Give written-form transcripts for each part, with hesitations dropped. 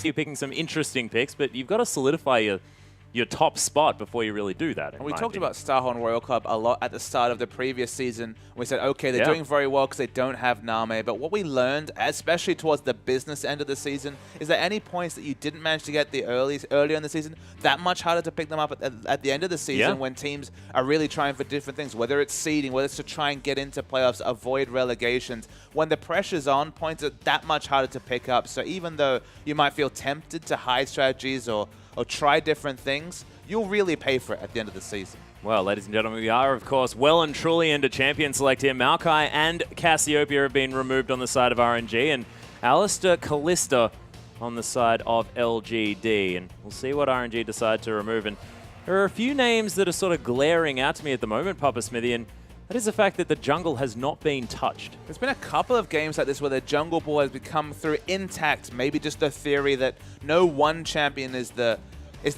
You're picking some interesting picks, but you've got to solidify your top spot before you really do that. And we talked about Starhorn Royal Club a lot at the start of the previous season. We said, okay, they're doing very well because they don't have Name. But what we learned, especially towards the business end of the season, is that any points that you didn't manage to get earlier in the season, that much harder to pick them up at the end of the season when teams are really trying for different things, whether it's seeding, whether it's to try and get into playoffs, avoid relegations. When the pressure's on, points are that much harder to pick up. So even though you might feel tempted to hide strategies or try different things, you'll really pay for it at the end of the season. Well, ladies and gentlemen, we are, of course, well and truly into champion select here. Maokai and Cassiopeia have been removed on the side of RNG, and Alistair Callista on the side of LGD. And we'll see what RNG decide to remove. And there are a few names that are sort of glaring out to me at the moment, Papa Smithy, and that is the fact that the jungle has not been touched. There's been a couple of games like this where the jungle ball has become through intact. Maybe just the theory that no one champion is the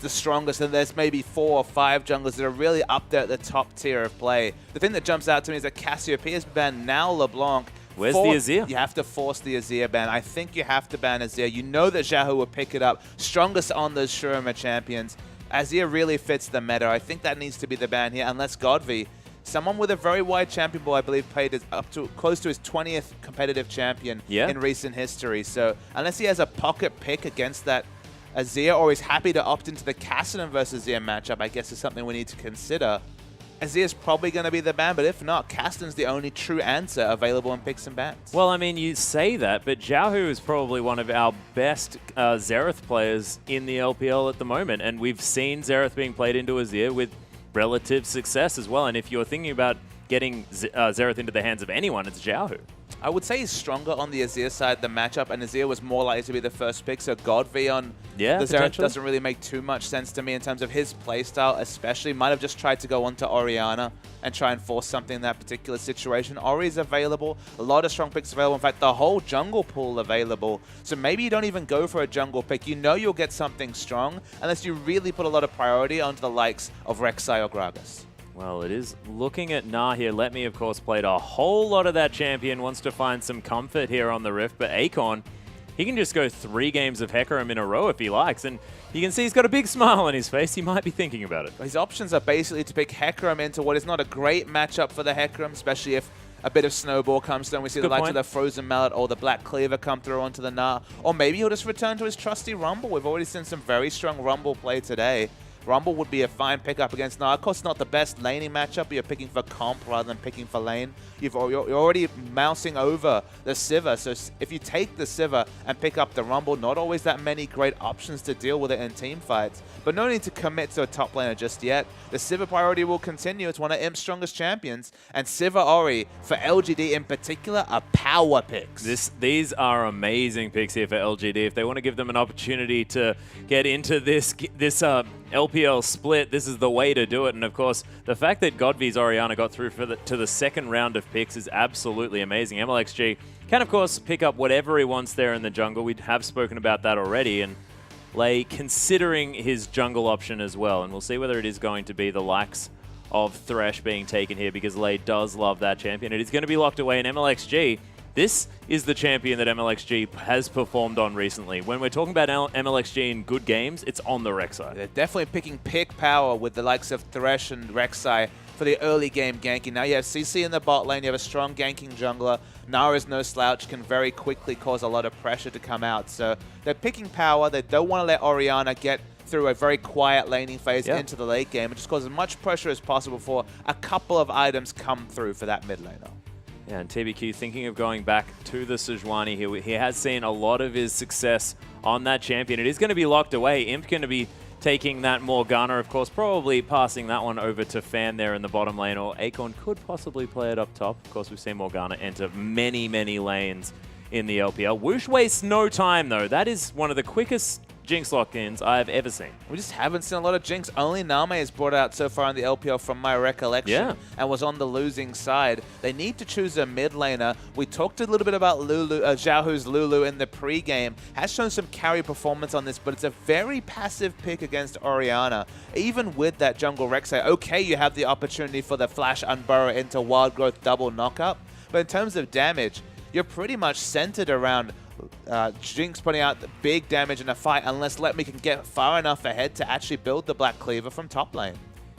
strongest, and there's maybe 4 or 5 junglers that are really up there at the top tier of play. The thing that jumps out to me is that Cassiopeia's banned. Now LeBlanc. Where's the Azir? You have to force the Azir ban. I think you have to ban Azir. You know that Xiaohu will pick it up. Strongest on those Shurima champions. Azir really fits the meta. I think that needs to be the ban here, unless Godvi, someone with a very wide champion pool, I believe, played up to close to his 20th competitive champion in recent history. So unless he has a pocket pick against that Azir, or is happy to opt into the Kassadin versus Azir matchup, I guess is something we need to consider. Azir's probably going to be the ban, but if not, Kassadin's the only true answer available in picks and bans. Well, I mean, you say that, but Xiaohu is probably one of our best Xerath players in the LPL at the moment, and we've seen Xerath being played into Azir with relative success as well. And if you're thinking about getting Xerath into the hands of anyone, it's Xiaohu. I would say he's stronger on the Azir side, the matchup, and Azir was more likely to be the first pick, so Godvi on the Xerath doesn't really make too much sense to me in terms of his playstyle, especially. Might have just tried to go onto Orianna and try and force something in that particular situation. Ori's available, a lot of strong picks available, in fact, the whole jungle pool available, so maybe you don't even go for a jungle pick. You know you'll get something strong, unless you really put a lot of priority onto the likes of Rek'Sai or Gragas. Well, it is looking at Nah here. Let Me, of course, played a whole lot of that champion, wants to find some comfort here on the Rift, but Acorn, he can just go 3 games of Hecarim in a row if he likes, and you can see he's got a big smile on his face. He might be thinking about it. His options are basically to pick Hecarim into what is not a great matchup for the Hecarim, especially if a bit of Snowball comes through and we see the likes of the Frozen Mallet or the Black Cleaver come through onto the Nah, or maybe he'll just return to his trusty Rumble. We've already seen some very strong Rumble play today. Rumble would be a fine pickup against Nah. Of course, not the best laning matchup, but you're picking for comp rather than picking for lane. You're already mousing over the Sivir, so if you take the Sivir and pick up the Rumble, not always that many great options to deal with it in team fights, but no need to commit to a top laner just yet. The Sivir priority will continue. It's one of Imp's strongest champions, and Sivir Ori, for LGD in particular, are power picks. These are amazing picks here for LGD. If they want to give them an opportunity to get into this LPL split, this is the way to do it. And of course, the fact that Godvi's Orianna got through to the second round of picks is absolutely amazing. MLXG can, of course, pick up whatever he wants there in the jungle. We have spoken about that already. And Lei considering his jungle option as well. And we'll see whether it is going to be the likes of Thresh being taken here, because Lei does love that champion. It is going to be locked away in MLXG. This is the champion that MLXG has performed on recently. When we're talking about MLXG in good games, it's on the Rek'Sai. They're definitely picking pick power with the likes of Thresh and Rek'Sai for the early game ganking. Now you have CC in the bot lane, you have a strong ganking jungler. Nara is no slouch, can very quickly cause a lot of pressure to come out. So they're picking power. They don't want to let Orianna get through a very quiet laning phase into the late game. It just causes as much pressure as possible for a couple of items come through for that mid laner. Yeah, and TBQ thinking of going back to the Sejuani here. He has seen a lot of his success on that champion. It is going to be locked away. Imp going to be taking that Morgana, of course, probably passing that one over to Fan there in the bottom lane, or Acorn could possibly play it up top. Of course, we've seen Morgana enter many, many lanes in the LPL. Whoosh wastes no time, though. That is one of the quickest Jinx lock-ins I've ever seen. We just haven't seen a lot of Jinx. Only Name has brought out so far in the LPL from my recollection and was on the losing side. They need to choose a mid laner. We talked a little bit about Xiaohu's Lulu in the pre-game. Has shown some carry performance on this, but it's a very passive pick against Orianna. Even with that jungle Rek'Sai, okay, you have the opportunity for the flash unburrow into wild growth double knockup, but in terms of damage, you're pretty much centered around Jinx putting out the big damage in a fight unless Let Me can get far enough ahead to actually build the Black Cleaver from top lane.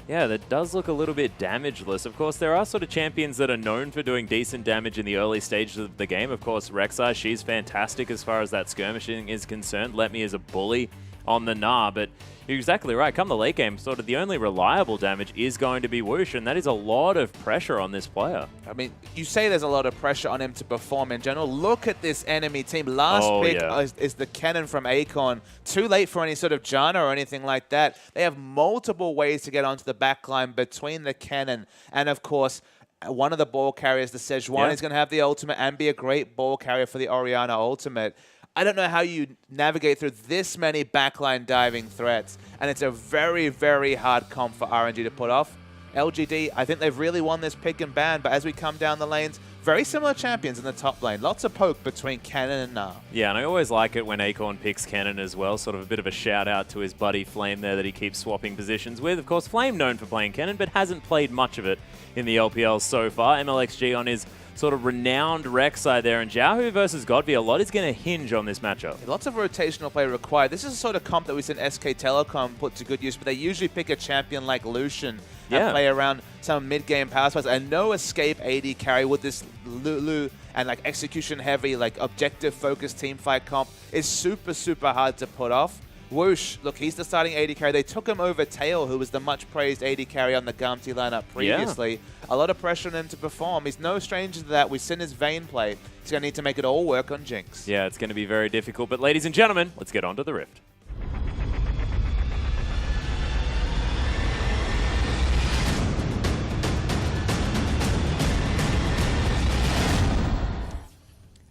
Yeah, that does look a little bit damageless. Of course, there are sort of champions that are known for doing decent damage in the early stages of the game. Of course, Rek'Sai, she's fantastic as far as that skirmishing is concerned. Let Me is a bully on the Gnar, but you're exactly right. Come the late game, sort of the only reliable damage is going to be Whoosh, and that is a lot of pressure on this player. I mean, you say there's a lot of pressure on him to perform in general. Look at this enemy team. Last pick is the Kennen from Akon. Too late for any sort of Janna or anything like that. They have multiple ways to get onto the backline between the Kennen and, of course, one of the ball carriers, the Sejuani, is going to have the ultimate and be a great ball carrier for the Orianna ultimate. I don't know how you navigate through this many backline diving threats, and it's a very, very hard comp for RNG to put off. LGD, I think they've really won this pick and ban, but as we come down the lanes, very similar champions in the top lane. Lots of poke between Kennen and Gnar. Yeah, and I always like it when Acorn picks Kennen as well. Sort of a bit of a shout out to his buddy Flame there that he keeps swapping positions with. Of course, Flame known for playing Kennen, but hasn't played much of it in the LPL so far. MLXG on his sort of renowned Rek'Sai there, and Xiaohu versus Godby, a lot is going to hinge on this matchup. Lots of rotational play required. This is a sort of comp that we seen SK Telecom put to good use, but they usually pick a champion like Lucian and play around some mid-game power spots. And no escape AD carry with this Lulu and like execution-heavy, like objective-focused teamfight comp is super, super hard to put off. Whoosh, look, he's the starting AD carry. They took him over Tail, who was the much-praised AD carry on the Gamti lineup previously. Yeah. A lot of pressure on him to perform. He's no stranger to that. We've seen his Vayne play. He's going to need to make it all work on Jinx. Yeah, it's going to be very difficult. But ladies and gentlemen, let's get on to the Rift.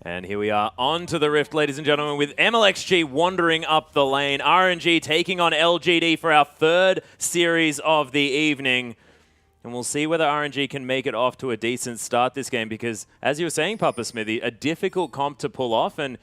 And here we are on to the Rift, ladies and gentlemen, with MLXG wandering up the lane. RNG taking on LGD for our third series of the evening. And we'll see whether RNG can make it off to a decent start this game because, as you were saying, Papa Smithy, a difficult comp to pull off. And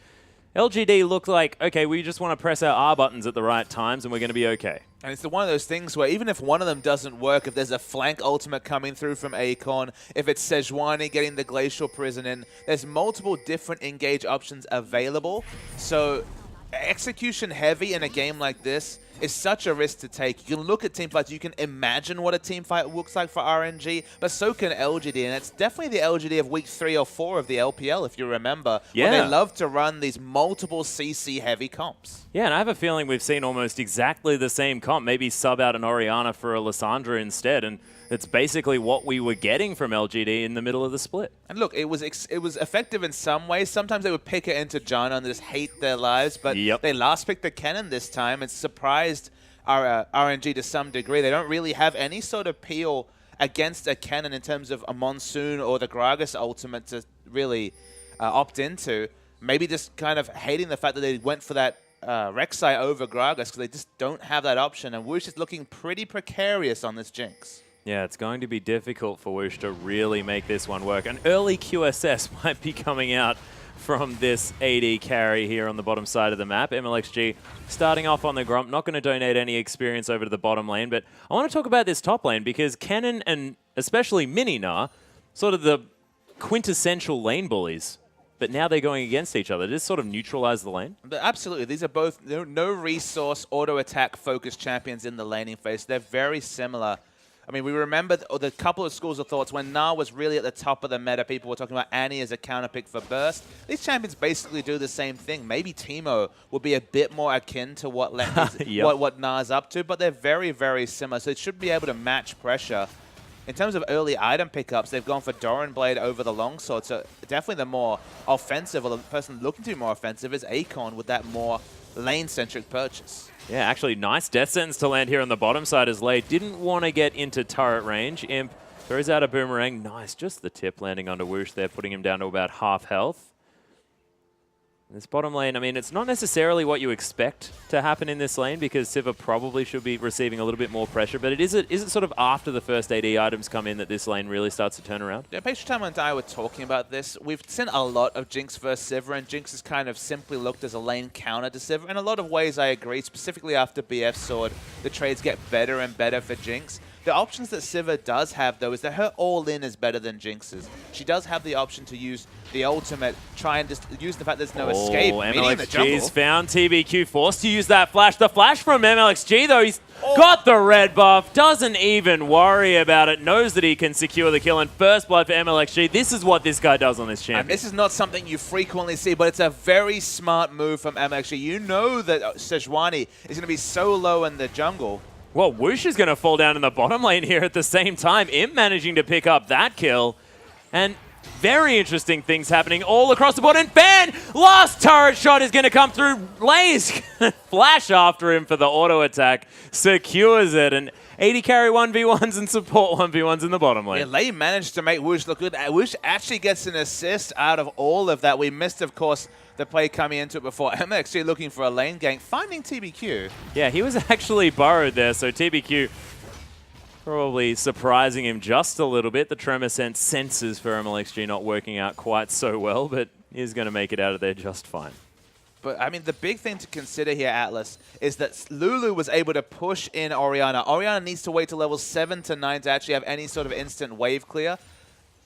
LGD looked like, okay, we just want to press our R buttons at the right times and we're going to be okay. And it's one of those things where even if one of them doesn't work, if there's a flank ultimate coming through from Acorn, if it's Sejuani getting the Glacial Prison in, there's multiple different engage options available. So execution heavy in a game like this is such a risk to take. You can look at teamfights, you can imagine what a teamfight looks like for RNG, but so can LGD, and it's definitely the LGD of week 3 or 4 of the LPL, if you remember. Yeah. Where they love to run these multiple CC heavy comps. Yeah, and I have a feeling we've seen almost exactly the same comp, maybe sub out an Orianna for a Lissandra instead, and it's basically what we were getting from LGD in the middle of the split. And look, it was effective in some ways. Sometimes they would pick it into Janna and just hate their lives, but they last picked the Kennen this time. It's surprised our RNG to some degree. They don't really have any sort of peel against a Kennen in terms of a Monsoon or the Gragas ultimate to really opt into. Maybe just kind of hating the fact that they went for that Rek'Sai over Gragas because they just don't have that option. And Whoosh is looking pretty precarious on this Jinx. Yeah, it's going to be difficult for Whoosh to really make this one work. An early QSS might be coming out from this AD carry here on the bottom side of the map. MLXG starting off on the Grump, not going to donate any experience over to the bottom lane, but I want to talk about this top lane because Kennen and especially Mini Gnar, sort of the quintessential lane bullies. But now they're going against each other. Does this sort of neutralize the lane? Absolutely. These are both no resource, auto-attack focused champions in the laning phase. They're very similar. I mean, we remember the couple of schools of thoughts when Gnar was really at the top of the meta. People were talking about Annie as a counter pick for Burst. These champions basically do the same thing. Maybe Teemo would be a bit more akin to what what Gnar's up to, but they're very, very similar. So it should be able to match pressure. In terms of early item pickups, they've gone for Doran Blade over the longsword. So definitely the more offensive, or the person looking to be more offensive, is Akon with that more lane-centric purchase. Yeah, actually, nice death sentence to land here on the bottom side as Lay didn't want to get into turret range. Imp throws out a boomerang. Nice, just the tip landing onto Whoosh there, putting him down to about half health. This bottom lane, I mean, it's not necessarily what you expect to happen in this lane because Sivir probably should be receiving a little bit more pressure, but is it sort of after the first AD items come in that this lane really starts to turn around? Yeah, Patron and I were talking about this. We've seen a lot of Jinx versus Sivir, and Jinx has kind of simply looked as a lane counter to Sivir. In a lot of ways, I agree, specifically after BF Sword, the trades get better and better for Jinx. The options that Sivir does have, though, is that her all-in is better than Jinx's. She does have the option to use the ultimate, try and just use the fact there's no escape. MLXG's found TBQ, forced to use that flash. The flash from MLXG, though, he's got the red buff, doesn't even worry about it, knows that he can secure the kill, and first blood for MLXG. This is what this guy does on this champion. And this is not something you frequently see, but it's a very smart move from MLXG. You know that Sejuani is going to be so low in the jungle. Well, Whoosh is going to fall down in the bottom lane here at the same time. Imp managing to pick up that kill. And very interesting things happening all across the board. And Ban, last turret shot is going to come through. Lay's flash after him for the auto attack. Secures it. And 80 carry 1v1s and support 1v1s in the bottom lane. Yeah, Lay managed to make Whoosh look good. Whoosh actually gets an assist out of all of that. We missed, of course, the play coming into it before. MLXG looking for a lane gank, finding TBQ. Yeah, he was actually burrowed there, so TBQ probably surprising him just a little bit. The Tremor Sense senses for MLXG not working out quite so well, but he's going to make it out of there just fine. But, I mean, the big thing to consider here, Atlas, is that Lulu was able to push in Orianna. Orianna needs to wait to level 7 to 9 to actually have any sort of instant wave clear.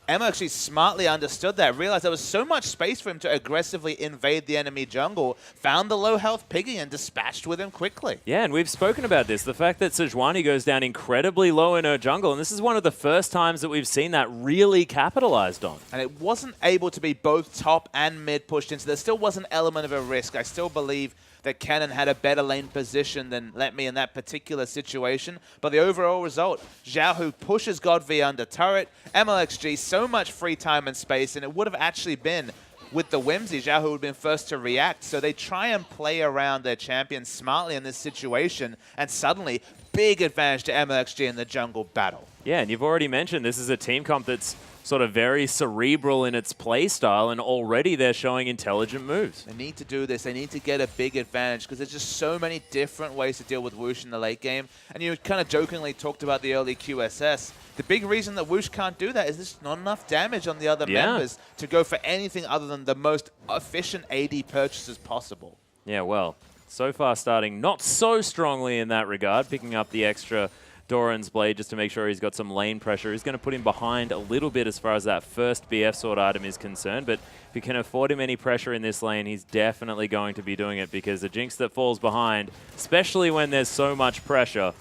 Emma actually smartly understood that, realized there was so much space for him to aggressively invade the enemy jungle, found the low health Piggy and dispatched with him quickly. Yeah, and we've spoken about this, the fact that Sejuani goes down incredibly low in her jungle, and this is one of the first times that we've seen that really capitalized on. And it wasn't able to be both top and mid pushed in, so there still was an element of a risk. I still believe that Cannon had a better lane position than Let Me in that particular situation. But the overall result, Xiao Hu pushes God V under turret, MLXG so much free time and space, and it would have actually been, with the Whimsy, Xiao Hu would have been first to react. So they try and play around their champion smartly in this situation, and suddenly, big advantage to MLXG in the jungle battle. Yeah, and you've already mentioned this is a team comp that's sort of very cerebral in its play style, and already they're showing intelligent moves. They need to do this. They need to get a big advantage because there's just so many different ways to deal with Whoosh in the late game. And you kind of jokingly talked about the early QSS. The big reason that Whoosh can't do that is there's not enough damage on the other members to go for anything other than the most efficient AD purchases possible. Yeah, well, so far starting not so strongly in that regard, picking up the extra Doran's Blade just to make sure he's got some lane pressure. He's going to put him behind a little bit as far as that first BF sword item is concerned, but if you can afford him any pressure in this lane, he's definitely going to be doing it because the Jinx that falls behind, especially when there's so much pressure,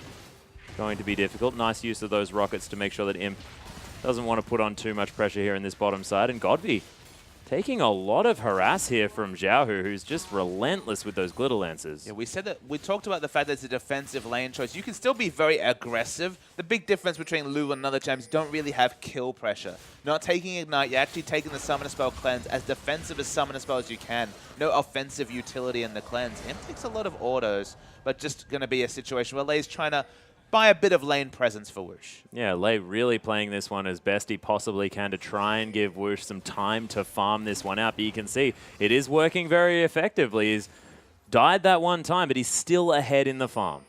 going to be difficult. Nice use of those rockets to make sure that Imp doesn't want to put on too much pressure here in this bottom side, and Godby taking a lot of harass here from Xiao Hu, who's just relentless with those glitter lances. Yeah, we talked about the fact that it's a defensive lane choice. You can still be very aggressive. The big difference between Lulu and other champs don't really have kill pressure. Not taking Ignite, you're actually taking the Summoner Spell Cleanse as defensive as Summoner Spell as you can. No offensive utility in the cleanse. Imp takes a lot of autos, but just going to be a situation where Lay's trying to buy a bit of lane presence for Whoosh. Yeah, Lay really playing this one as best he possibly can to try and give Whoosh some time to farm this one out. But you can see it is working very effectively. He's died that one time, but he's still ahead in the farm.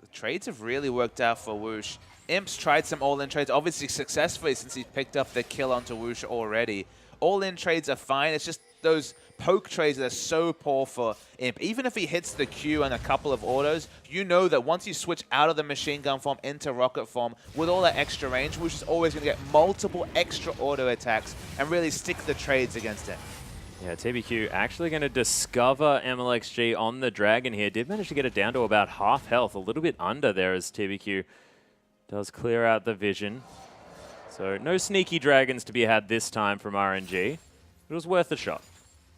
The trades have really worked out for Whoosh. Imp's tried some all-in trades, obviously successfully since he's picked up the kill onto Whoosh already. All-in trades are fine. It's just those poke trades that are so poor for Imp. Even if he hits the Q and a couple of autos, you know that once you switch out of the machine gun form into rocket form, with all that extra range, Whoosh is always going to get multiple extra auto attacks and really stick the trades against him. Yeah, TBQ actually going to discover MLXG on the Dragon here. Did manage to get it down to about half health, a little bit under there as TBQ does clear out the vision. So no sneaky dragons to be had this time from RNG. It was worth a shot.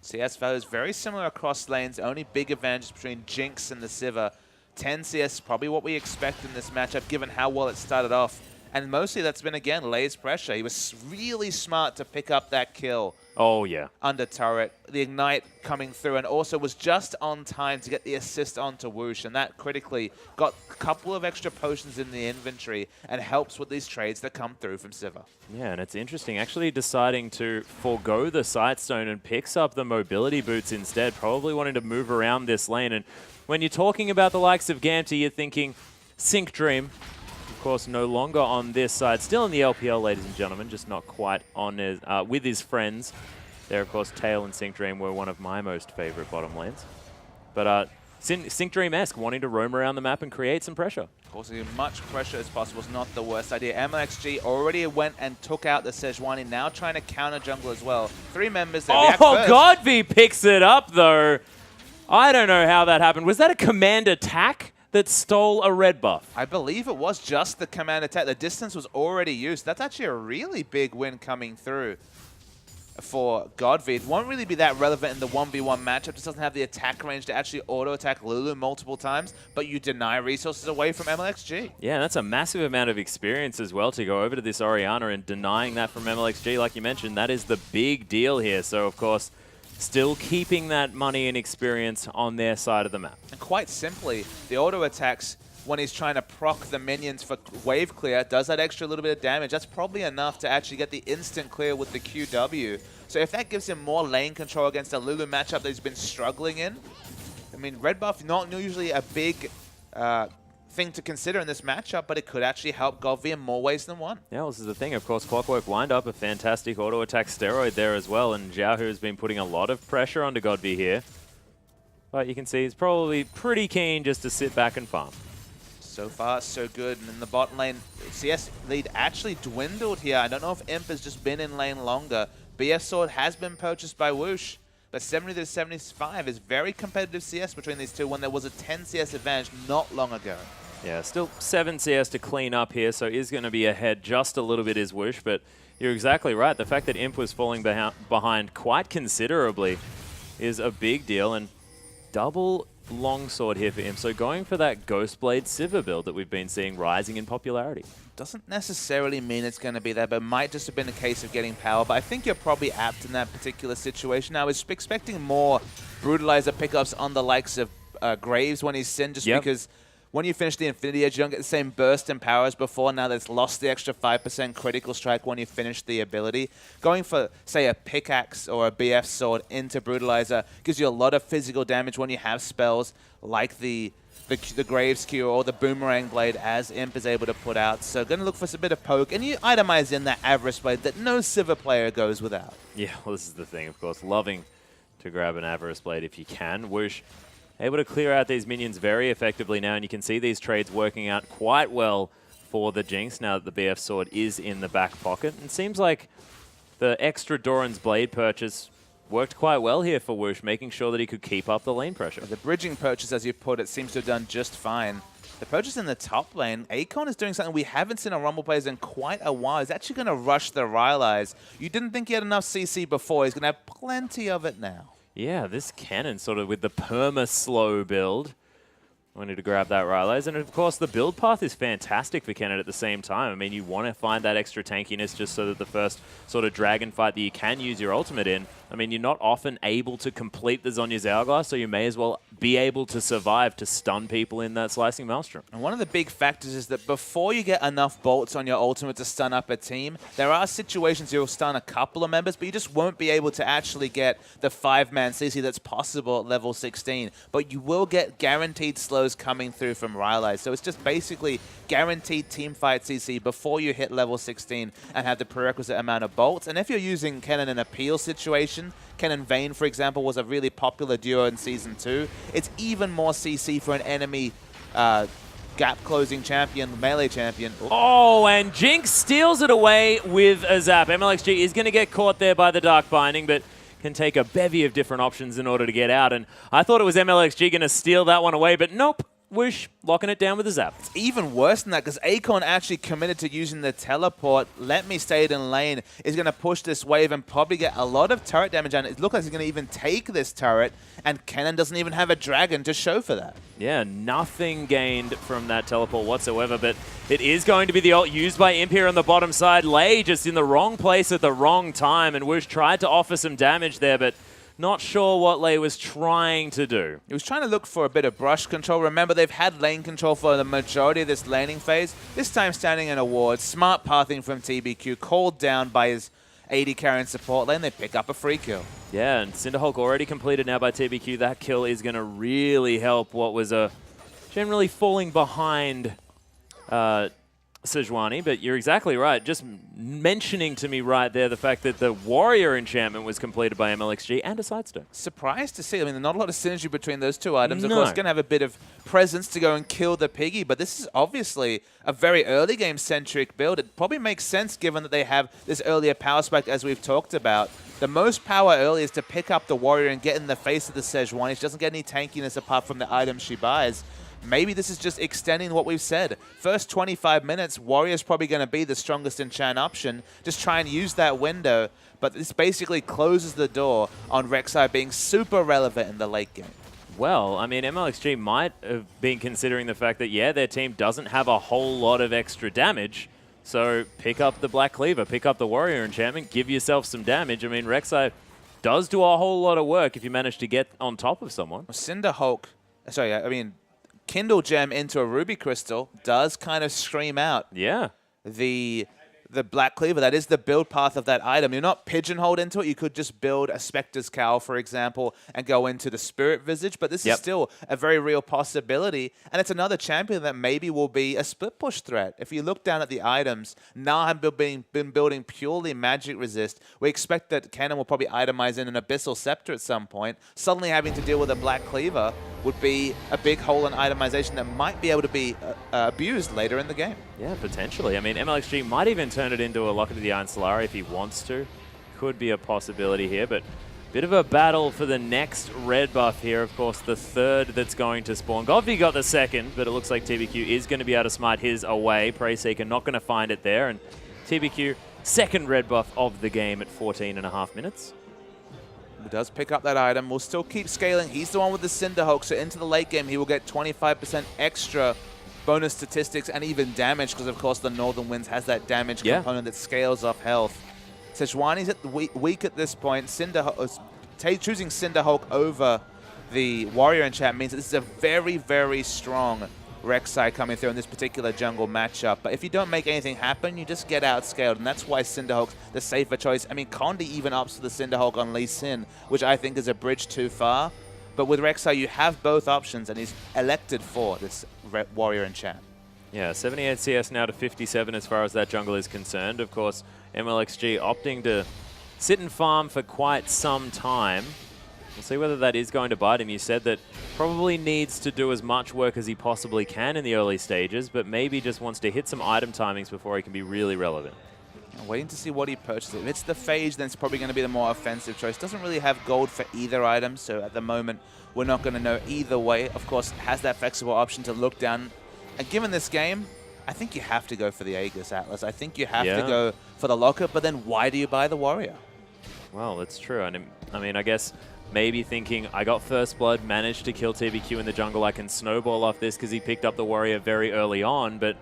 CS value is very similar across lanes. The only big advantage between Jinx and the Sivir. 10 CS is probably what we expect in this matchup, given how well it started off. And mostly that's been, again, Lay's pressure. He was really smart to pick up that kill. Oh, yeah. Under turret. The Ignite coming through, and also was just on time to get the assist onto Whoosh, and that critically got a couple of extra potions in the inventory and helps with these trades that come through from Sivir. Yeah, and it's interesting. Actually deciding to forego the Sightstone and picks up the mobility boots instead, probably wanting to move around this lane. And when you're talking about the likes of Gamty, you're thinking Sync Dream. Of course, no longer on this side. Still in the LPL, ladies and gentlemen, just not quite on his, with his friends. There, of course, Tail and Sync Dream were one of my most favorite bottom lanes. But Sync Dream-esque, wanting to roam around the map and create some pressure. Causing as much pressure as possible is not the worst idea. MLXG already went and took out the Sejuani, now trying to counter jungle as well. 3 members that react first. Godv picks it up, though. I don't know how that happened. Was that a command attack that stole a red buff? I believe it was just the command attack. The distance was already used. That's actually a really big win coming through for Godv. It won't really be that relevant in the 1v1 matchup. Just doesn't have the attack range to actually auto-attack Lulu multiple times, but you deny resources away from MLXG. Yeah, that's a massive amount of experience as well to go over to this Orianna, and denying that from MLXG, like you mentioned, that is the big deal here. So, of course, still keeping that money and experience on their side of the map. And quite simply, the auto-attacks, when he's trying to proc the minions for wave clear, does that extra little bit of damage. That's probably enough to actually get the instant clear with the QW. So if that gives him more lane control against a Lulu matchup that he's been struggling in, I mean, red buff not usually a big thing to consider in this matchup, but it could actually help Godv in more ways than one. Yeah, well, this is the thing. Of course, Clockwork Wind-Up, a fantastic auto-attack steroid there as well, and Xiaohu has been putting a lot of pressure onto Godv here. But you can see he's probably pretty keen just to sit back and farm. So far, so good. And in the bot lane, CS lead actually dwindled here. I don't know if Imp has just been in lane longer. BF Sword has been purchased by Whoosh, but 70 to 75 is very competitive CS between these two when there was a 10 CS advantage not long ago. Yeah, still 7 CS to clean up here, so is going to be ahead just a little bit is Whoosh, but you're exactly right. The fact that Imp was falling behind quite considerably is a big deal, and double longsword here for Imp. So going for that Ghostblade Sivir build that we've been seeing rising in popularity. Doesn't necessarily mean it's going to be there, but might just have been a case of getting power. But I think you're probably apt in that particular situation. I was expecting more Brutalizer pickups on the likes of Graves when he's Sin, just because when you finish the Infinity Edge, you don't get the same burst in power as before. Now that's lost the extra 5% critical strike when you finish the ability. Going for, say, a pickaxe or a BF sword into Brutalizer gives you a lot of physical damage when you have spells like the Graves Q or the Boomerang Blade, as Imp is able to put out. So going to look for some bit of poke, and you itemize in that Avarice Blade that no Sivir player goes without. Yeah, well, this is the thing, of course. Loving to grab an Avarice Blade if you can. Whoosh able to clear out these minions very effectively now, and you can see these trades working out quite well for the Jinx now that the BF Sword is in the back pocket. And it seems like the extra Doran's Blade purchase worked quite well here for Whoosh, making sure that he could keep up the lane pressure. The bridging purchase, as you put it, seems to have done just fine. The purchase in the top lane, Akon is doing something we haven't seen on Rumble Players in quite a while. He's actually going to rush the Rylai's. You didn't think he had enough CC before. He's going to have plenty of it now. Yeah, this cannon sort of with the perma-slow build. Wanted to grab that Rylai's. And of course, the build path is fantastic for Kennen at the same time. I mean, you want to find that extra tankiness just so that the first sort of dragon fight that you can use your ultimate in, I mean, you're not often able to complete the Zhonya's Hourglass, so you may as well be able to survive to stun people in that Slicing Maelstrom. And one of the big factors is that before you get enough bolts on your ultimate to stun up a team, there are situations you'll stun a couple of members, but you just won't be able to actually get the 5-man CC that's possible at level 16. But you will get guaranteed slows coming through from Rylai. So it's just basically guaranteed teamfight CC before you hit level 16 and have the prerequisite amount of bolts. And if you're using Kennen in a peel situation, Kennen Vayne, for example, was a really popular duo in Season 2. It's even more CC for an enemy gap-closing champion, melee champion. Oh, and Jinx steals it away with a zap. MLXG is going to get caught there by the Dark Binding, but can take a bevy of different options in order to get out. And I thought it was MLXG going to steal that one away, but nope. Whoosh, locking it down with a zap. It's even worse than that, because Akon actually committed to using the teleport. Let me stay in lane. Is going to push this wave and probably get a lot of turret damage. And it looks like he's going to even take this turret. And Kennen doesn't even have a dragon to show for that. Yeah, nothing gained from that teleport whatsoever. But it is going to be the ult used by Imp here on the bottom side. Lei just in the wrong place at the wrong time. And Whoosh tried to offer some damage there, but not sure what Lei was trying to do. He was trying to look for a bit of brush control. Remember, they've had lane control for the majority of this laning phase. This time standing in a ward. Smart pathing from TBQ, called down by his AD carry and support lane. They pick up a free kill. Yeah, and Cinderhulk already completed now by TBQ. That kill is going to really help what was a generally falling behind Sejuani, but you're exactly right. Just mentioning to me right there the fact that the Warrior enchantment was completed by MLXG and a sidestep. Surprised to see. I mean, there's not a lot of synergy between those two items. Of No. course, going to have a bit of presence to go and kill the Piggy, but this is obviously a very early game-centric build. It probably makes sense given that they have this earlier power spike, as we've talked about. The most power early is to pick up the Warrior and get in the face of the Sejuani. She doesn't get any tankiness apart from the items she buys. Maybe this is just extending what we've said. First 25 minutes, Warrior's probably going to be the strongest enchant option. Just try and use that window. But this basically closes the door on Rek'Sai being super relevant in the late game. Well, I mean, MLXG might have been considering the fact that, yeah, their team doesn't have a whole lot of extra damage. So pick up the Black Cleaver, pick up the Warrior enchantment, give yourself some damage. I mean, Rek'Sai does do a whole lot of work if you manage to get on top of someone. Cinderhulk, sorry, I mean, Kindle Gem into a Ruby Crystal does kind of scream out Yeah. the Black Cleaver. That is the build path of that item. You're not pigeonholed into it. You could just build a Spectre's Cowl, for example, and go into the Spirit Visage, but this is still a very real possibility, and it's another champion that maybe will be a split push threat. If you look down at the items, now have been building purely magic resist. We expect that Cannon will probably itemize in an Abyssal Scepter at some point. Suddenly having to deal with a Black Cleaver would be a big hole in itemization that might be able to be abused later in the game. Yeah, potentially. I mean, MLXG might even turn it into a Locket of the Iron Solari if he wants to. Could be a possibility here, but bit of a battle for the next red buff here. Of course, the third that's going to spawn. Godvi got the second, but it looks like TBQ is going to be able to smite his away. Preyseeker not going to find it there, and TBQ, second red buff of the game at 14.5 minutes. He does pick up that item. We'll still keep scaling. He's the one with the Cinderhulk, so into the late game, he will get 25% extra bonus statistics and even damage, because, of course, the Northern Winds has that damage component that scales off health. Sejuani's at the weak at this point. Choosing Cinderhulk over the Warrior enchant means that this is a very, very strong Rek'Sai coming through in this particular jungle matchup. But if you don't make anything happen, you just get outscaled, and that's why Cinderhulk's the safer choice. I mean, Condi even opts for the Cinderhulk on Lee Sin, which I think is a bridge too far. But with Rek'Sai, you have both options, and he's elected for this Warrior enchant. Yeah, 78 CS now to 57 as far as that jungle is concerned. Of course, MLXG opting to sit and farm for quite some time. We'll see whether that is going to bite him. You said that probably needs to do as much work as he possibly can in the early stages, but maybe just wants to hit some item timings before he can be really relevant. Waiting to see what he purchases. If it's the Phage, then it's probably going to be the more offensive choice. Doesn't really have gold for either item, so at the moment, we're not going to know either way. Of course, has that flexible option to look down. And given this game, I think you have to go for the Aegis Atlas. I think you have to go for the Locket, but then why do you buy the Warrior? Well, that's true. And I mean, I guess maybe thinking, I got First Blood, managed to kill TBQ in the jungle, I can snowball off this because he picked up the Warrior very early on, but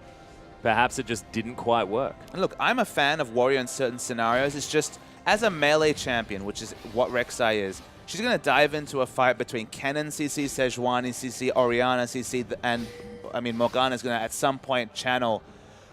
perhaps it just didn't quite work. And look, I'm a fan of Warrior in certain scenarios. It's just, as a melee champion, which is what Rek'Sai is, she's going to dive into a fight between Kennen CC, Sejuani CC, Orianna CC, and, I mean, Morgana's going to at some point channel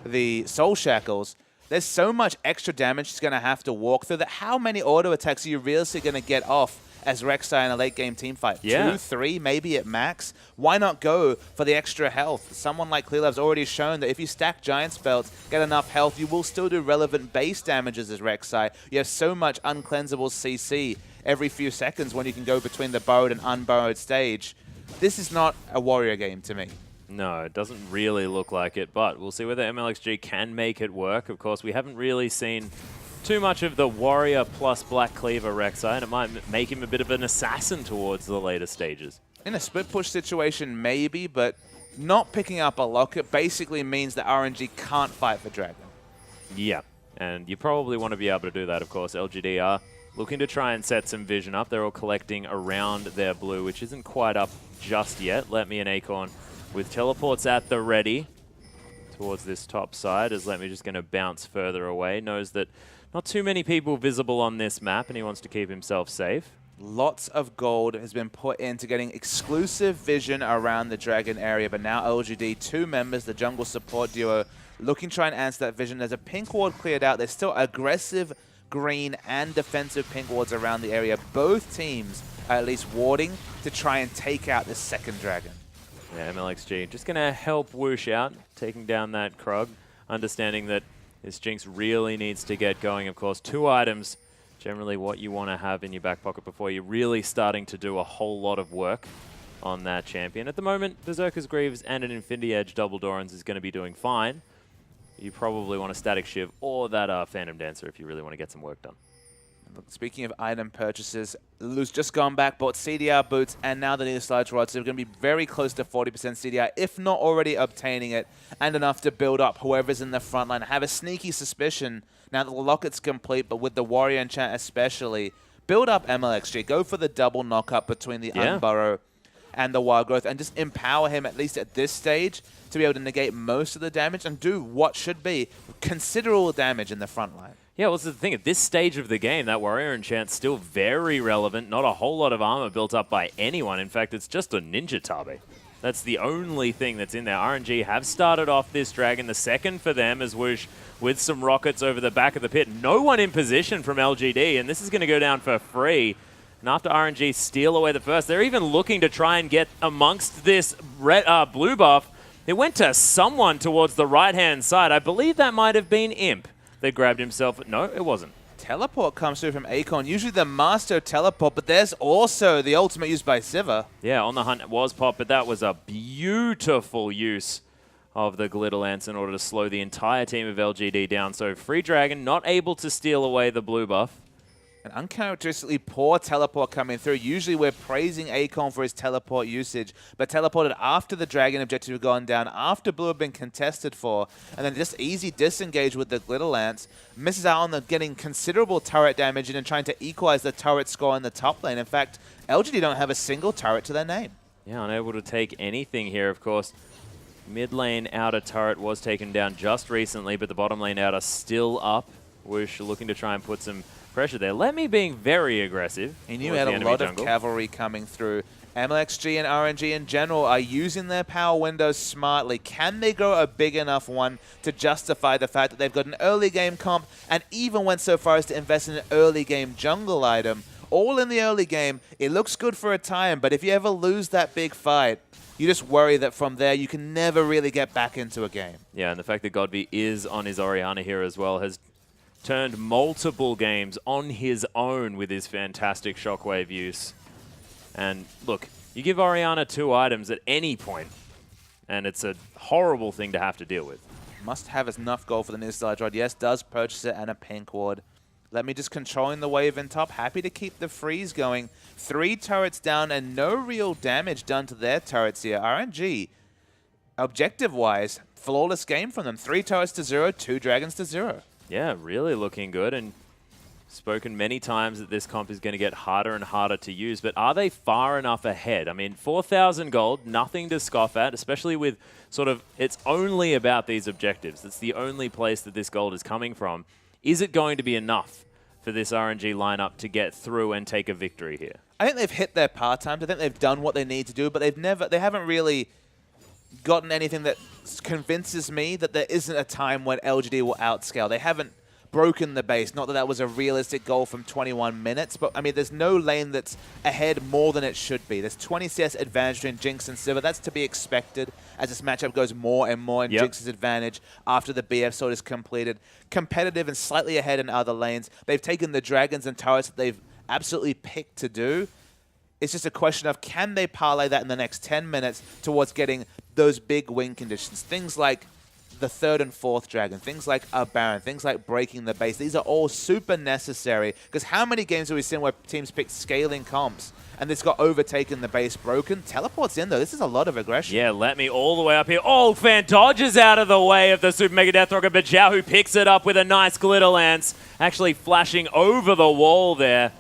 the Soul Shackles. There's so much extra damage she's going to have to walk through that how many auto attacks are you realistically going to get off as Rek'Sai in a late game team fight? 2, 3, maybe at max? Why not go for the extra health? Someone like Clearlave's already shown that if you stack Giant Spells, get enough health, you will still do relevant base damages as Rek'Sai. You have so much uncleansable CC every few seconds when you can go between the burrowed and unburrowed stage. This is not a Warrior game to me. No, it doesn't really look like it, but we'll see whether MLXG can make it work. Of course, we haven't really seen too much of the Warrior plus Black Cleaver Rek'Sai, and it might make him a bit of an assassin towards the later stages. In a split push situation, maybe, but not picking up a Locket basically means that RNG can't fight for Dragon. Yeah, and you probably want to be able to do that, of course. LGD are looking to try and set some vision up. They're all collecting around their blue, which isn't quite up just yet. Let Me and Acorn with teleports at the ready towards this top side, as Let Me just going to bounce further away. Knows that not too many people visible on this map, and he wants to keep himself safe. Lots of gold has been put into getting exclusive vision around the Dragon area, but now LGD, 2 members, the jungle support duo, looking to try and answer that vision. There's a pink ward cleared out. There's still aggressive green and defensive pink wards around the area. Both teams are at least warding to try and take out this second Dragon. Yeah, MLXG just going to help Whoosh out, taking down that Krug. understanding that this Jinx really needs to get going. Of course, 2 items, generally what you want to have in your back pocket before you're really starting to do a whole lot of work on that champion. At the moment, Berserker's Greaves and an Infinity Edge double Dorans is going to be doing fine. You probably want a Static Shiv or that Phantom Dancer if you really want to get some work done. Speaking of item purchases, Lulu's just gone back, bought CDR boots, and now the Neoslides Rod, so they're going to be very close to 40% CDR, if not already obtaining it, and enough to build up whoever's in the front line. I have a sneaky suspicion, now that the Locket's complete, but with the Warrior enchant especially, build up MLXG, go for the double knock-up between the Unburrow and the Wild Growth, and just empower him, at least at this stage, to be able to negate most of the damage and do what should be considerable damage in the front line. Yeah, well, this is the thing. At this stage of the game, that Warrior enchant's still very relevant. Not a whole lot of armor built up by anyone. In fact, it's just a Ninja Tabe. That's the only thing that's in there. RNG have started off this Dragon. The second for them is Whoosh with some rockets over the back of the pit. No one in position from LGD, and this is going to go down for free. And after RNG steal away the first, they're even looking to try and get amongst this blue buff. It went to someone towards the right-hand side. I believe that might have been Imp. They grabbed himself. No, it wasn't. Teleport comes through from Akon. Usually the Master Teleport, but there's also the ultimate used by Sivir. Yeah, on the hunt it was pop, but that was a beautiful use of the Glitter Lance in order to slow the entire team of LGD down. So Free Dragon not able to steal away the blue buff. An uncharacteristically poor teleport coming through. Usually we're praising Akon for his teleport usage, but teleported after the Dragon objective had gone down, after blue had been contested for, and then just easy disengage with the Glitter Lance. Misses out on the getting considerable turret damage and then trying to equalize the turret score in the top lane. In fact, LGD don't have a single turret to their name. Yeah, unable to take anything here, of course. Mid lane outer turret was taken down just recently, but the bottom lane outer still up. Whoosh looking to try and put some pressure there. Lemmy being very aggressive. And you had a lot of cavalry coming through. MLXG and RNG in general are using their power windows smartly. Can they grow a big enough one to justify the fact that they've got an early game comp and even went so far as to invest in an early game jungle item? All in the early game, it looks good for a time, but if you ever lose that big fight, you just worry that from there you can never really get back into a game. Yeah, and the fact that Godby is on his Orianna here as well has turned multiple games on his own with his fantastic shockwave use. And look, you give Orianna 2 items at any point, and it's a horrible thing to have to deal with. Must have enough gold for the Neoslides Rod. Yes, does purchase it and a pink ward. Let me just controlling the wave in top. Happy to keep the freeze going. 3 turrets down and no real damage done to their turrets here. RNG, objective-wise, flawless game from them. 3 turrets to 0, 2 dragons to 0. Yeah, really looking good, and spoken many times that this comp is going to get harder and harder to use, but are they far enough ahead? I mean, 4,000 gold, nothing to scoff at, especially with sort of, it's only about these objectives. It's the only place that this gold is coming from. Is it going to be enough for this RNG lineup to get through and take a victory here? I think they've hit their part times. I think they've done what they need to do, but they haven't really gotten anything that convinces me that there isn't a time when LGD will outscale. They haven't broken the base. Not that that was a realistic goal from 21 minutes, but I mean, there's no lane that's ahead more than it should be. There's 20 CS advantage between Jinx and Sivir. That's to be expected as this matchup goes more and more in Jinx's advantage after the BF sword is completed. Competitive and slightly ahead in other lanes. They've taken the dragons and turrets that they've absolutely picked to do. It's just a question of can they parlay that in the next 10 minutes towards getting those big win conditions. Things like the 3rd and 4th dragon, things like a Baron, things like breaking the base. These are all super necessary because how many games have we seen where teams pick scaling comps and this got overtaken, the base broken? Teleports in though. This is a lot of aggression. Yeah, let me all the way up here. Oh, Fan dodges out of the way of the Super Mega Death Rocket, but Zhao who picks it up with a nice Glitter Lance, actually flashing over the wall there.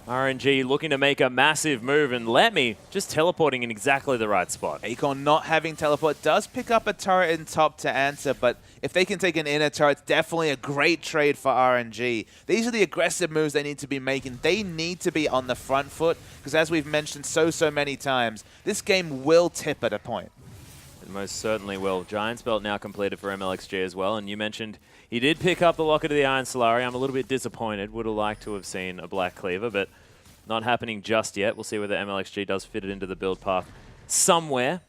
RNG looking to make a massive move, and Lemmy just teleporting in exactly the right spot. Akon not having teleport does pick up a turret in top to answer, but if they can take an inner turret, it's definitely a great trade for RNG. These are the aggressive moves they need to be making. They need to be on the front foot, because as we've mentioned so many times, this game will tip at a point. It most certainly will. Giant's Belt now completed for MLXG as well, and you mentioned he did pick up the Locket of the Iron Solari. I'm a little bit disappointed. Would have liked to have seen a Black Cleaver, but not happening just yet. We'll see whether MLXG does fit it into the build path somewhere.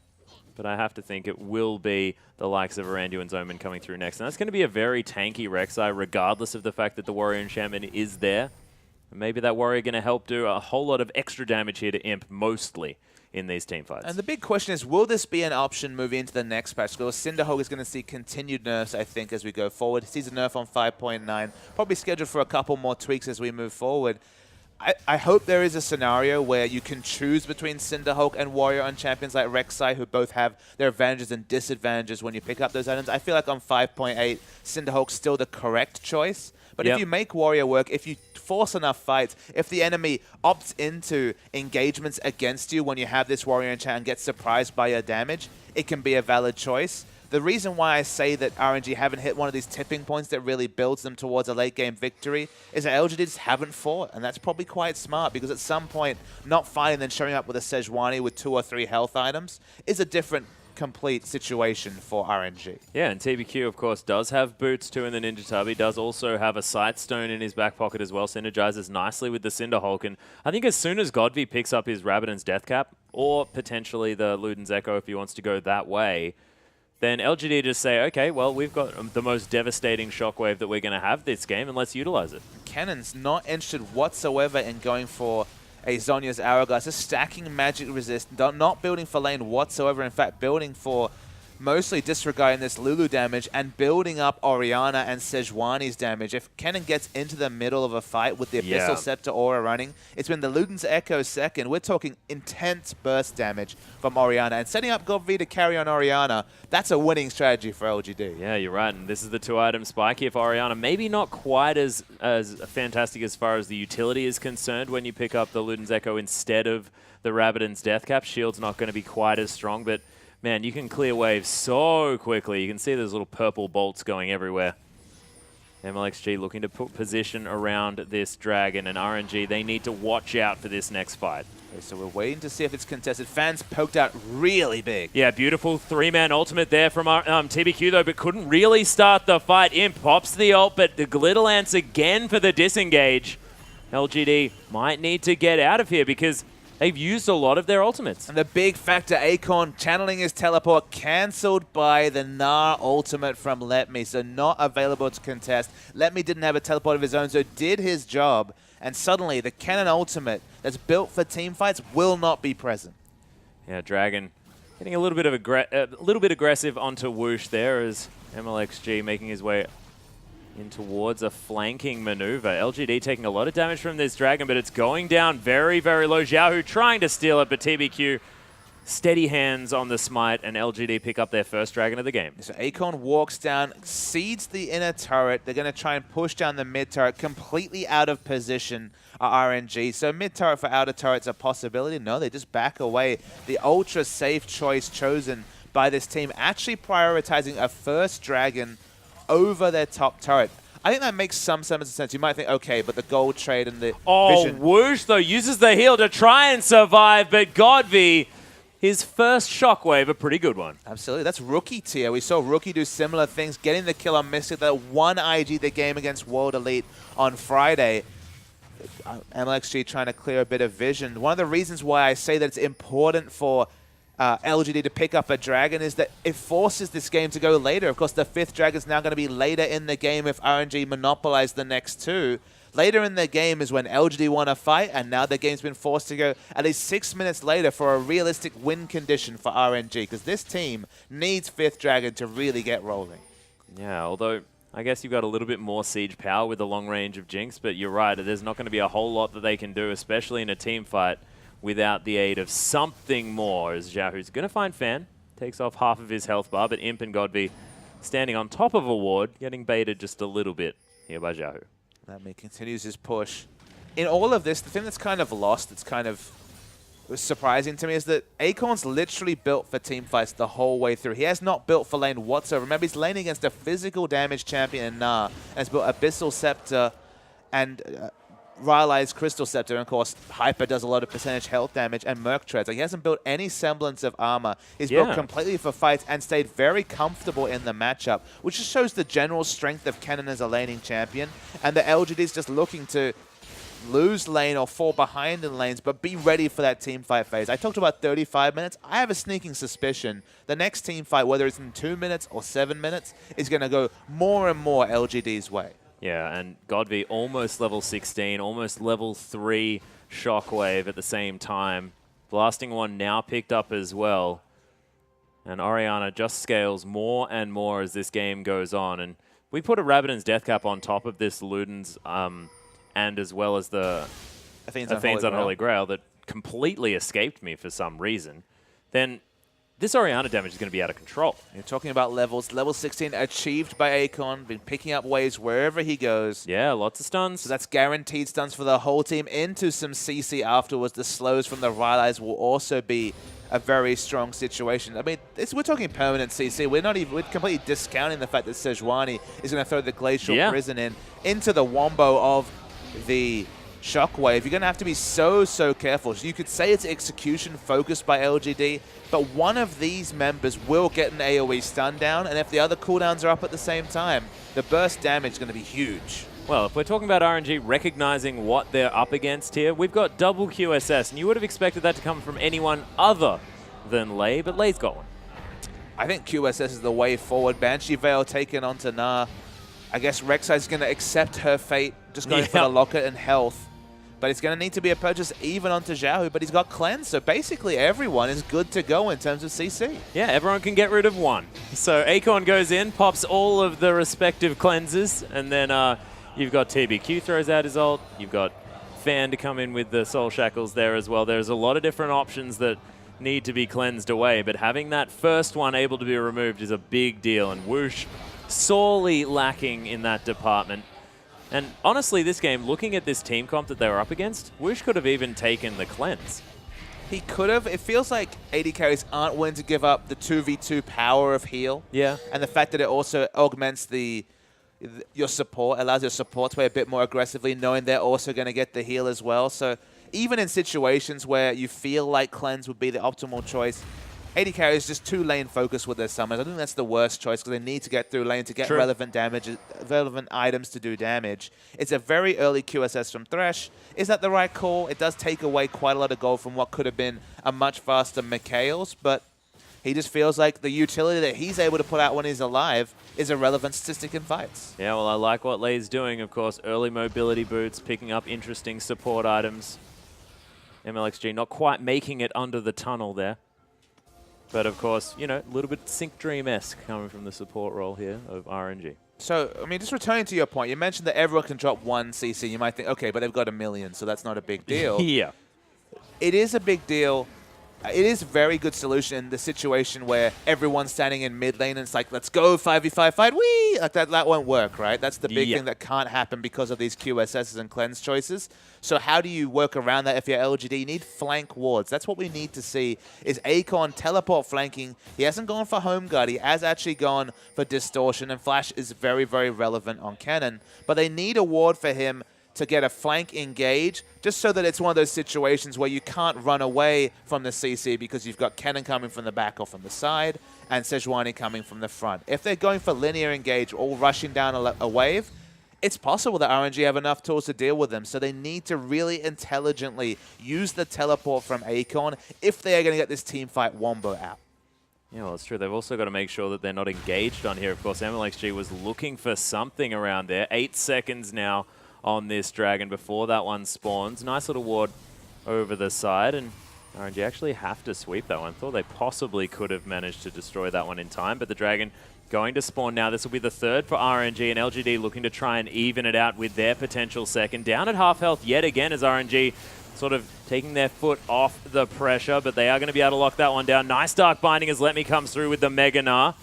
but I have to think it will be the likes of Arandu and Zoman coming through next. And that's going to be a very tanky Rek'Sai, regardless of the fact that the Warrior Enchantment is there. And maybe that Warrior going to help do a whole lot of extra damage here to Imp, mostly in these team fights. And the big question is, will this be an option moving into the next patch? Because Cinderhulk is going to see continued nerfs, I think, as we go forward. He sees a nerf on 5.9, probably scheduled for a couple more tweaks as we move forward. I hope there is a scenario where you can choose between Cinderhulk and Warrior on champions like Rek'Sai, who both have their advantages and disadvantages when you pick up those items. I feel like on 5.8, Cinderhulk's still the correct choice. But if you make Warrior work, if you force enough fights, if the enemy opts into engagements against you when you have this Warrior enchant and gets surprised by your damage, it can be a valid choice. The reason why I say that RNG haven't hit one of these tipping points that really builds them towards a late game victory is that LGD just haven't fought, and that's probably quite smart, because at some point, not fighting and then showing up with a Sejuani with 2 or 3 health items is a different complete situation for RNG. Yeah, and TBQ, of course, does have boots too in the Ninja Tub. He does also have a Sightstone in his back pocket as well. Synergizes nicely with the Cinderhulk. And I think as soon as Godvi picks up his Rabadon's Death Cap, or potentially the Luden's Echo if he wants to go that way, then LGD just say, okay, well, we've got the most devastating shockwave that we're going to have this game, and let's utilize it. Cannon's not interested whatsoever in going for a Zhonya's Hourglass, just stacking magic resist, not building for lane whatsoever. In fact, building for mostly disregarding this Lulu damage and building up Orianna and Sejuani's damage. If Kennen gets into the middle of a fight with the Abyssal Scepter aura running, it's when the Luden's Echo second. We're talking intense burst damage from Orianna. And setting up Godv to carry on Orianna, that's a winning strategy for LGD. Yeah, you're right. And this is the 2-item spike here for Orianna. Maybe not quite as fantastic as far as the utility is concerned when you pick up the Luden's Echo instead of the Rabadon's Death Cap. Shield's not going to be quite as strong, but man, you can clear waves so quickly. You can see those little purple bolts going everywhere. MLXG looking to put position around this dragon, and RNG, they need to watch out for this next fight. Okay, so we're waiting to see if it's contested. Fans poked out really big. Yeah, beautiful 3-man ultimate there from TBQ though, but couldn't really start the fight. Imp pops the ult, but the Glitterlance again for the disengage. LGD might need to get out of here because they've used a lot of their ultimates. And the big factor, Acorn channeling his teleport, cancelled by the Gnar ultimate from Letme, so not available to contest. Letme didn't have a teleport of his own, so did his job. And suddenly, the Cannon ultimate that's built for team fights will not be present. Yeah, Dragon getting a little bit aggressive onto Whoosh there as MLXG making his way in towards a flanking maneuver. LGD taking a lot of damage from this Dragon, but it's going down very, very low. Xiaohu trying to steal it, but TBQ steady hands on the smite, and LGD pick up their first Dragon of the game. So Acorn walks down, seeds the inner turret. They're going to try and push down the mid turret, completely out of position are RNG. So mid turret for outer turret's a possibility. No, they just back away. The ultra safe choice chosen by this team, actually prioritizing a first Dragon over their top turret. I think that makes some semblance of sense. You might think, okay, but the gold trade and the vision. Whoosh, though, uses the heal to try and survive, but Godvi, his first shockwave, a pretty good one. Absolutely. That's Rookie tier. We saw Rookie do similar things, getting the kill on Mystic, that one IG the game against World Elite on Friday. MLXG trying to clear a bit of vision. One of the reasons why I say that it's important for LGD to pick up a Dragon is that it forces this game to go later. Of course, the 5th Dragon is now going to be later in the game if RNG monopolize the next 2. Later in the game is when LGD want to fight, and now the game's been forced to go at least 6 minutes later for a realistic win condition for RNG, because this team needs 5th Dragon to really get rolling. Yeah, although I guess you've got a little bit more siege power with the long range of Jinx, but you're right, there's not going to be a whole lot that they can do, especially in a team fight, without the aid of something more, as Xiaohu's going to find Fan, takes off half of his health bar, but Imp and Godby standing on top of a ward, getting baited just a little bit here by Xiaohu. Letme continues his push. In all of this, the thing that's kind of lost, that's kind of surprising to me, is that Acorn's literally built for team fights the whole way through. He has not built for lane whatsoever. Remember, he's laning against a physical damage champion in Gnar, and has built Abyssal Scepter and Rylai's Crystal Scepter, and of course, Hyper does a lot of percentage health damage, and Merc Treads. Like, he hasn't built any semblance of armor. He's built completely for fights and stayed very comfortable in the matchup, which just shows the general strength of Kennen as a laning champion, and the LGD is just looking to lose lane or fall behind in lanes, but be ready for that team fight phase. I talked about 35 minutes. I have a sneaking suspicion the next team fight, whether it's in 2 minutes or 7 minutes, is going to go more and more LGD's way. Yeah, and Godv almost level 16, almost level 3 Shockwave at the same time. Blasting one now picked up as well. And Orianna just scales more and more as this game goes on. And we put a Rabbidan's Death Cap on top of this Luden's, and as well as the Athene's Unholy Grail that completely escaped me for some reason. Then this Orianna damage is going to be out of control. You're talking about levels. Level 16 achieved by Akon, been picking up waves wherever he goes. Yeah, lots of stuns. So that's guaranteed stuns for the whole team. Into some CC afterwards. The slows from the Rylai's will also be a very strong situation. I mean, we're talking permanent CC. We're completely discounting the fact that Sejuani is going to throw the Glacial Prison into the wombo of the Shockwave. You're going to have to be so careful. So you could say it's execution focused by LGD, but one of these members will get an AoE stun down, and if the other cooldowns are up at the same time, the burst damage is going to be huge. Well, if we're talking about RNG recognizing what they're up against here, we've got double QSS, and you would have expected that to come from anyone other than Lei, but Lei's got one. I think QSS is the way forward. Banshee Veil taken onto Nah. I guess Rek'Sai's going to accept her fate, just going for the Locket and health. But it's going to need to be a purchase even onto Xiaohu, but he's got Cleanse, so basically everyone is good to go in terms of CC. Yeah, everyone can get rid of one. So Akon goes in, pops all of the respective cleanses, and then you've got TBQ throws out his ult. You've got Fan to come in with the Soul Shackles there as well. There's a lot of different options that need to be cleansed away, but having that first one able to be removed is a big deal, and Whoosh sorely lacking in that department. And honestly, this game, looking at this team comp that they were up against, Whoosh could have even taken the cleanse. He could have. It feels like AD carries aren't willing to give up the 2v2 power of heal. Yeah. And the fact that it also augments your support, allows your support to play a bit more aggressively, knowing they're also going to get the heal as well. So even in situations where you feel like cleanse would be the optimal choice, AD carry is just too lane focused with their summons. I think that's the worst choice because they need to get through lane to get relevant items to do damage. It's a very early QSS from Thresh. Is that the right call? It does take away quite a lot of gold from what could have been a much faster Mikhail's, but he just feels like the utility that he's able to put out when he's alive is a relevant statistic in fights. Yeah, well, I like what Lei's doing, of course. Early mobility boots, picking up interesting support items. MLXG not quite making it under the tunnel there. But of course, you know, a little bit Sync Dream-esque coming from the support role here of RNG. So, I mean, just returning to your point, you mentioned that everyone can drop 1 CC. You might think, okay, but they've got 1 million, so that's not a big deal. Yeah. It is a big deal. It is a very good solution in the situation where everyone's standing in mid lane and it's like, let's go 5v5 fight, whee! Like that won't work, right? That's the big thing that can't happen because of these QSSs and cleanse choices. So how do you work around that if you're LGD? You need flank wards. That's what we need to see is Akon teleport flanking. He hasn't gone for home guard. He has actually gone for distortion, and Flash is very, very relevant on Cannon. But they need a ward for him to get a flank engage, just so that it's one of those situations where you can't run away from the CC because you've got Cannon coming from the back or from the side and Sejuani coming from the front. If they're going for linear engage or rushing down a wave, it's possible that RNG have enough tools to deal with them, so they need to really intelligently use the teleport from Akon if they are going to get this team fight wombo out. Yeah, well, it's true. They've also got to make sure that they're not engaged on here. Of course, MLXG was looking for something around there. 8 seconds now on this dragon before that one spawns. Nice little ward over the side, and RNG actually have to sweep that one. Thought they possibly could have managed to destroy that one in time, but the dragon going to spawn now. This will be the third for RNG, and LGD looking to try and even it out with their potential second. Down at half health yet again as RNG sort of taking their foot off the pressure, but they are going to be able to lock that one down. Nice Dark Binding as Let Me comes through with the Mega Gnar.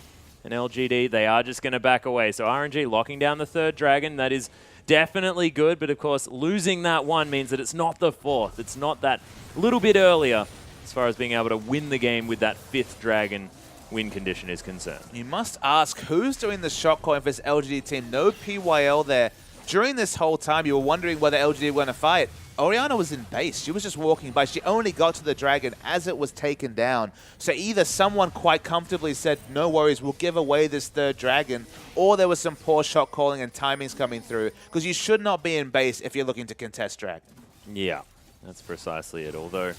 And LGD, they are just going to back away. So RNG locking down the third dragon. That is definitely good, but of course losing that one means that it's not the fourth. It's not that little bit earlier as far as being able to win the game with that 5th dragon win condition is concerned. You must ask, who's doing the shot calling for this LGD team? No PYL there. During this whole time, you were wondering whether LGD were going to fight. Orianna was in base. She was just walking by. She only got to the dragon as it was taken down. So either someone quite comfortably said, no worries, we'll give away this third dragon, or there was some poor shot calling and timings coming through, because you should not be in base if you're looking to contest dragon. Yeah, that's precisely it. Although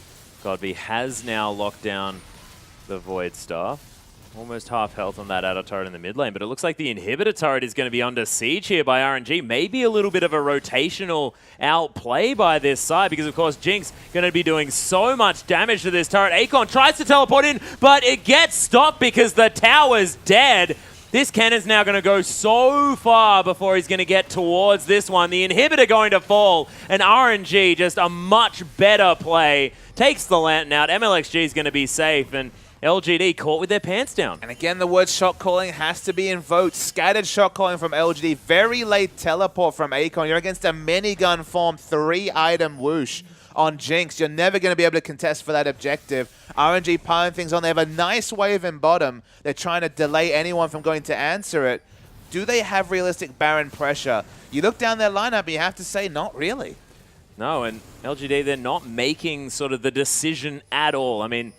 Godby has now locked down the Void Staff. Almost half health on that Adder turret in the mid lane, but it looks like the inhibitor turret is going to be under siege here by RNG. Maybe a little bit of a rotational outplay by this side, because of course Jinx going to be doing so much damage to this turret. Akon tries to teleport in, but it gets stopped because the tower's dead. This cannon's now going to go so far before he's going to get towards this one. The inhibitor going to fall, and RNG just a much better play. Takes the lantern out. MLXG is going to be safe, and LGD caught with their pants down. And again, the word shot calling has to be invoked. Scattered shot calling from LGD. Very late teleport from Akon. You're against a minigun form 3-item whoosh on Jinx. You're never going to be able to contest for that objective. RNG piling things on. They have a nice wave in bottom. They're trying to delay anyone from going to answer it. Do they have realistic Baron pressure? You look down their lineup and you have to say, not really. No, and LGD, they're not making sort of the decision at all. I mean,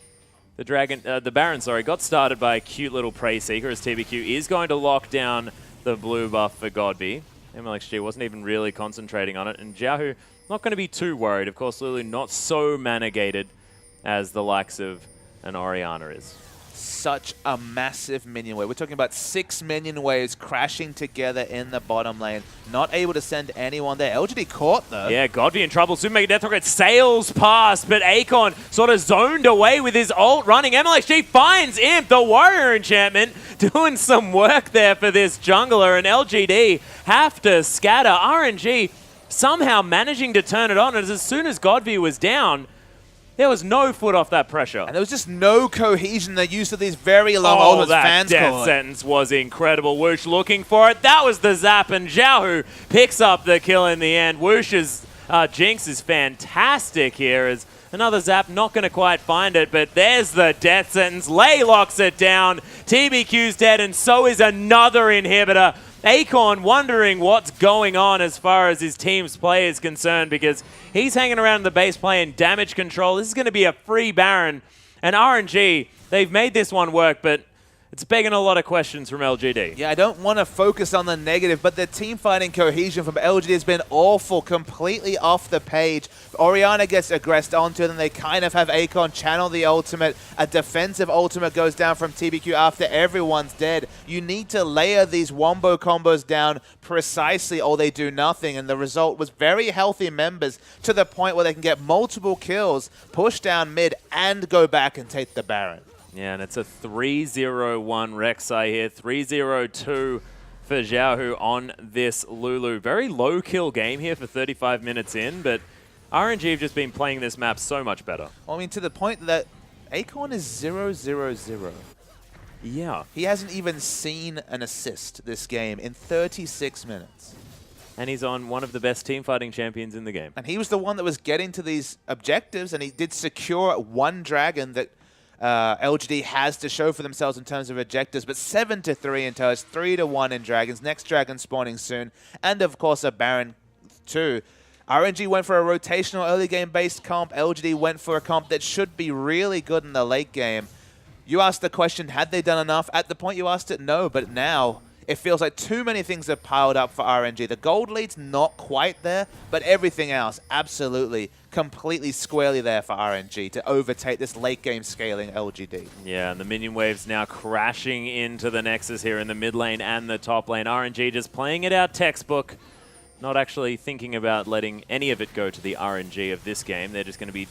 the Baron, got started by a cute little Prey Seeker, as TBQ is going to lock down the blue buff for Godby. MLXG wasn't even really concentrating on it, and Xiaohu not going to be too worried. Of course, Lulu not so mana-gated as the likes of an Orianna is. Such a massive minion wave. We're talking about 6 minion waves crashing together in the bottom lane. Not able to send anyone there. LGD caught, though. Yeah, Godby in trouble. Soon make a death rocket. Sails past, but Akon sort of zoned away with his ult running. MLXG finds Imp, the warrior enchantment, doing some work there for this jungler, and LGD have to scatter. RNG somehow managing to turn it on, and as soon as Godby was down, there was no foot off that pressure. And there was just no cohesion in the use of these very long ultimates. That death sentence was incredible. Whoosh looking for it. That was the zap, and Xiaohu picks up the kill in the end. Whoosh's Jinx is fantastic here, as another zap not going to quite find it, but there's the death sentence. Lei locks it down. TBQ's dead, and so is another inhibitor. Akon wondering what's going on as far as his team's play is concerned, because he's hanging around in the base playing damage control. This is going to be a free Baron. And RNG, they've made this one work, but it's begging a lot of questions from LGD. Yeah, I don't want to focus on the negative, but the team fighting cohesion from LGD has been awful, completely off the page. Orianna gets aggressed onto them. They kind of have Akon channel the ultimate. A defensive ultimate goes down from TBQ after everyone's dead. You need to layer these wombo combos down precisely, or they do nothing. And the result was very healthy members to the point where they can get multiple kills, push down mid, and go back and take the Baron. Yeah, and it's a 3-0-1 Rek'Sai here, 3-0-2 for Xiaohu on this Lulu. Very low kill game here for 35 minutes in, but RNG have just been playing this map so much better. Well, I mean, to the point that Akon is 0-0-0. Yeah. He hasn't even seen an assist this game in 36 minutes. And he's on one of the best teamfighting champions in the game. And he was the one that was getting to these objectives, and he did secure one dragon that LGD has to show for themselves in terms of objectives, but 7-3 in toast, 3-1 in dragons. Next dragon spawning soon, and of course a Baron too. RNG went for a rotational early game based comp. LGD went for a comp that should be really good in the late game. You asked the question, had they done enough? At the point you asked it, no, but now it feels like too many things have piled up for RNG. The gold lead's not quite there, but everything else, absolutely, completely squarely there for RNG to overtake this late game scaling LGD. Yeah, and the minion waves now crashing into the Nexus here in the mid lane and the top lane. RNG just playing it out textbook, not actually thinking about letting any of it go to the RNG of this game. They're just going to be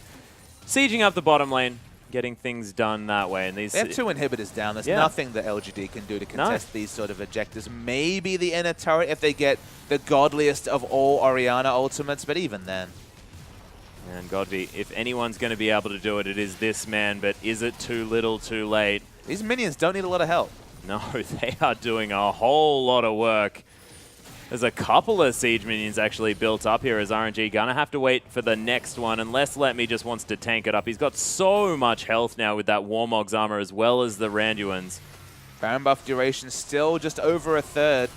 sieging up the bottom lane, getting things done that way. And these they have 2 inhibitors down. There's nothing that LGD can do to contest these sort of objectives. Maybe the inner turret if they get the godliest of all Orianna ultimates, but even then. And Godby, if anyone's going to be able to do it, it is this man, but is it too little too late? These minions don't need a lot of help. No, they are doing a whole lot of work. There's a couple of siege minions actually built up here as RNG gonna have to wait for the next one unless Let Me just wants to tank it up. He's got so much health now with that Warmog's armor as well as the Randuin's. Baron buff duration still just over a third.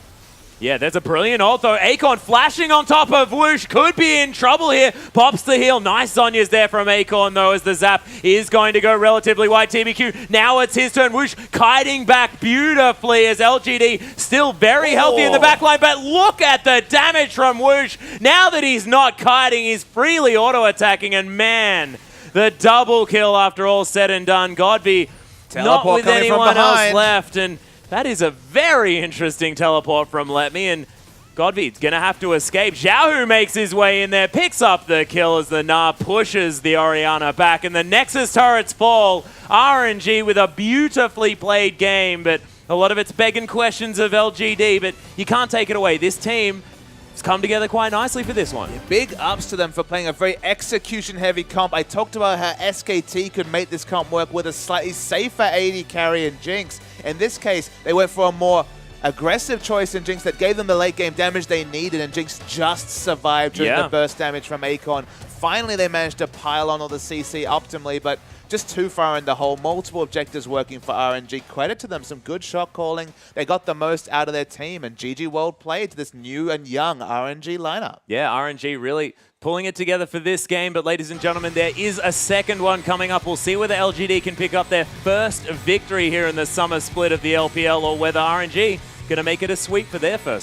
Yeah, there's a brilliant ult though. Akon flashing on top of Whoosh, could be in trouble here. Pops the heal. Nice Zhonya's there from Akon though, as the zap is going to go relatively wide. TBQ, now it's his turn. Whoosh kiting back beautifully as LGD still very healthy in the backline, but look at the damage from Whoosh. Now that he's not kiting, he's freely auto-attacking, and man, the double kill after all said and done. Godby not with anyone else left, and that is a very interesting teleport from Let Me, and Godby's going to have to escape. Xiaohu makes his way in there, picks up the kill as the Na pushes the Orianna back, and the Nexus turrets fall. RNG with a beautifully played game, but a lot of it's begging questions of LGD, but you can't take it away. This team has come together quite nicely for this one. Yeah, big ups to them for playing a very execution-heavy comp. I talked about how SKT could make this comp work with a slightly safer AD carry in Jinx. In this case, they went for a more aggressive choice in Jinx that gave them the late game damage they needed, and Jinx just survived during the burst damage from Akon. Finally, they managed to pile on all the CC optimally, but just too far in the hole. Multiple objectives working for RNG. Credit to them, some good shot calling. They got the most out of their team, and GG World played to this new and young RNG lineup. Yeah, RNG really pulling it together for this game, but ladies and gentlemen, there is a second one coming up. We'll see whether LGD can pick up their first victory here in the summer split of the LPL, or whether RNG going to make it a sweep for their first